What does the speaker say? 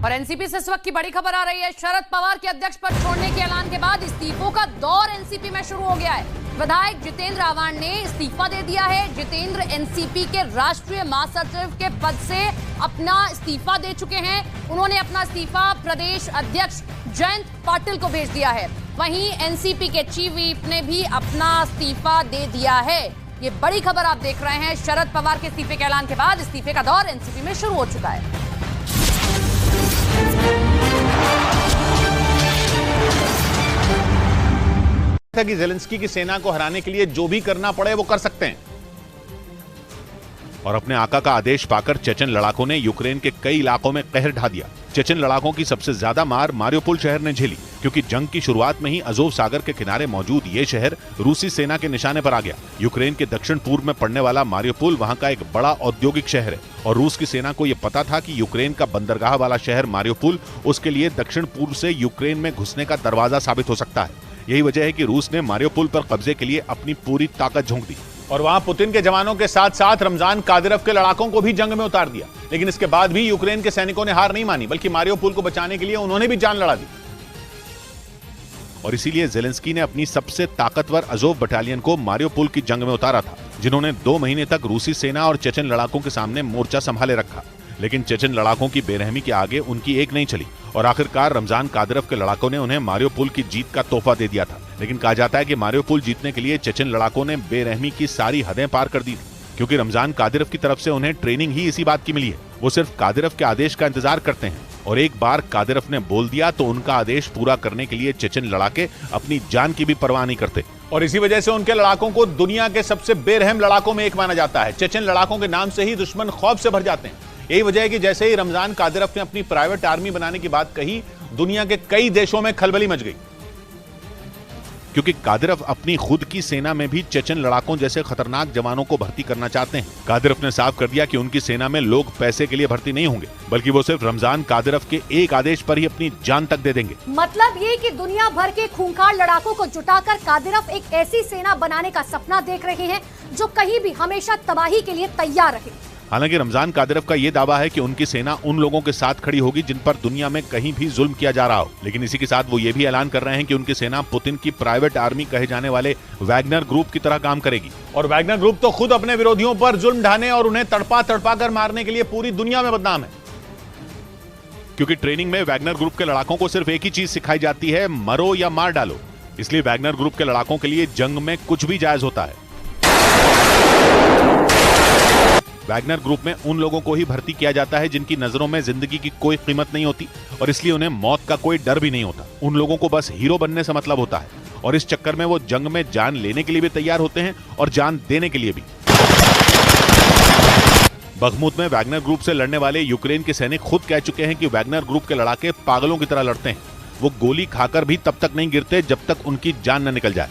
और एनसीपी से इस वक्त की बड़ी खबर आ रही है। शरद पवार के अध्यक्ष पद छोड़ने के ऐलान के बाद इस्तीफों का दौर एनसीपी में शुरू हो गया है। विधायक जितेंद्र आव्हाड ने इस्तीफा दे दिया है। जितेंद्र एनसीपी के राष्ट्रीय महासचिव के पद से अपना इस्तीफा दे चुके हैं। उन्होंने अपना इस्तीफा प्रदेश अध्यक्ष जयंत पाटिल को भेज दिया है। वहीं एनसीपी के चीफ व्हिप ने भी अपना इस्तीफा दे दिया है। ये बड़ी खबर आप देख रहे हैं। शरद पवार के इस्तीफे के ऐलान के बाद इस्तीफे का दौर एनसीपी में शुरू हो चुका है। कि ज़ेलेंस्की की सेना को हराने के लिए जो भी करना पड़े वो कर सकते हैं। और अपने आका का आदेश पाकर चेचन लड़ाकों ने यूक्रेन के कई इलाकों में कहर ढा दिया। चेचन लड़ाकों की सबसे ज्यादा मार मारियोपोल शहर ने झेली, क्योंकि जंग की शुरुआत में ही अज़ोव सागर के किनारे मौजूद ये शहर रूसी सेना के निशाने पर आ गया। यूक्रेन के दक्षिण पूर्व में पड़ने वाला मारियोपोल वहां का एक बड़ा औद्योगिक शहर है और रूस की सेना को यह पता था कि यूक्रेन का बंदरगाह वाला शहर मारियोपोल उसके लिए दक्षिण पूर्व से यूक्रेन में घुसने का दरवाजा साबित हो सकता है। यही वजह है कि रूस ने मारियोपोल पर कब्जे के लिए अपनी पूरी ताकत झोंक दी और वहां पुतिन के जवानों के साथ साथ रमजान कादिरव के लड़ाकों को भी जंग में उतार दिया। लेकिन इसके बाद भी यूक्रेन के सैनिकों ने हार नहीं मानी, बल्कि मारियोपोल को बचाने के लिए उन्होंने भी जान लड़ा दी। और इसीलिए ज़ेलेंस्की ने अपनी सबसे ताकतवर अज़ोव बटालियन को मारियोपोल की जंग में उतारा था, जिन्होंने 2 महीने तक रूसी सेना और चेचन लड़ाकों के सामने मोर्चा संभाले रखा। लेकिन चेचन लड़ाकों की बेरहमी के आगे उनकी एक नहीं चली और आखिरकार रमजान कादिरव के लड़ाकों ने उन्हें मारियोपोल की जीत का तोहफा दे दिया था। लेकिन कहा जाता है कि मारियोपोल जीतने के लिए चेचन लड़ाकों ने बेरहमी की सारी हदें पार कर दी, क्योंकि रमजान कादिरव की तरफ से उन्हें ट्रेनिंग ही इसी बात की मिली है। वो सिर्फ कादिरव के आदेश का इंतजार करते हैं और एक बार कादिरव ने बोल दिया तो उनका आदेश पूरा करने के लिए चेचन लड़ाके अपनी जान की भी परवाह नहीं करते। और इसी वजह से उनके लड़ाकों को दुनिया के सबसे बेरहम लड़ाकों में एक माना जाता है। चेचन लड़ाकों के नाम से ही दुश्मन खौफ से भर जाते हैं। यही वजह है कि जैसे ही रमजान कादिरव ने अपनी प्राइवेट आर्मी बनाने की बात कही, दुनिया के कई देशों में खलबली मच गई, क्योंकि कादिरव अपनी खुद की सेना में भी चेचन लड़ाकों जैसे खतरनाक जवानों को भर्ती करना चाहते हैं। कादिरव ने साफ कर दिया कि उनकी सेना में लोग पैसे के लिए भर्ती नहीं होंगे, बल्कि वो सिर्फ रमजान कादिरव के एक आदेश पर ही अपनी जान तक दे देंगे। मतलब ये कि दुनिया भर के खूंखार लड़ाकों को जुटाकर कादिरव एक ऐसी सेना बनाने का सपना देख रहे हैं जो कहीं भी हमेशा तबाही के लिए तैयार रहे। हालांकि रमजान कादिरव का यह दावा है कि उनकी सेना उन लोगों के साथ खड़ी होगी जिन पर दुनिया में कहीं भी जुल्म किया जा रहा हो। लेकिन इसी के साथ वो ये भी ऐलान कर रहे हैं कि उनकी सेना पुतिन की प्राइवेट आर्मी कहे जाने वाले वैगनर ग्रुप की तरह काम करेगी। और वैगनर ग्रुप तो खुद अपने विरोधियों पर जुल्म ढाने और उन्हें तड़पा तड़पा कर मारने के लिए पूरी दुनिया में बदनाम है, क्योंकि ट्रेनिंग में वैगनर ग्रुप के लड़ाकों को सिर्फ एक ही चीज सिखाई जाती है, मरो या मार डालो। इसलिए वैगनर ग्रुप के लड़ाकों के लिए जंग में कुछ भी जायज होता है। वैगनर ग्रुप में उन लोगों को ही भर्ती किया जाता है जिनकी नजरों में जिंदगी की कोई कीमत नहीं होती और इसलिए उन्हें मौत का कोई डर भी नहीं होता। उन लोगों को बस हीरो बनने से मतलब होता है और इस चक्कर में वो जंग में जान लेने के लिए भी तैयार होते हैं और जान देने के लिए भी। बखमुत में वैगनर ग्रुप से लड़ने वाले यूक्रेन के सैनिक खुद कह चुके हैं कि वैगनर ग्रुप के लड़ाके पागलों की तरह लड़ते हैं। वो गोली खाकर भी तब तक नहीं गिरते जब तक उनकी जान न निकल जाए।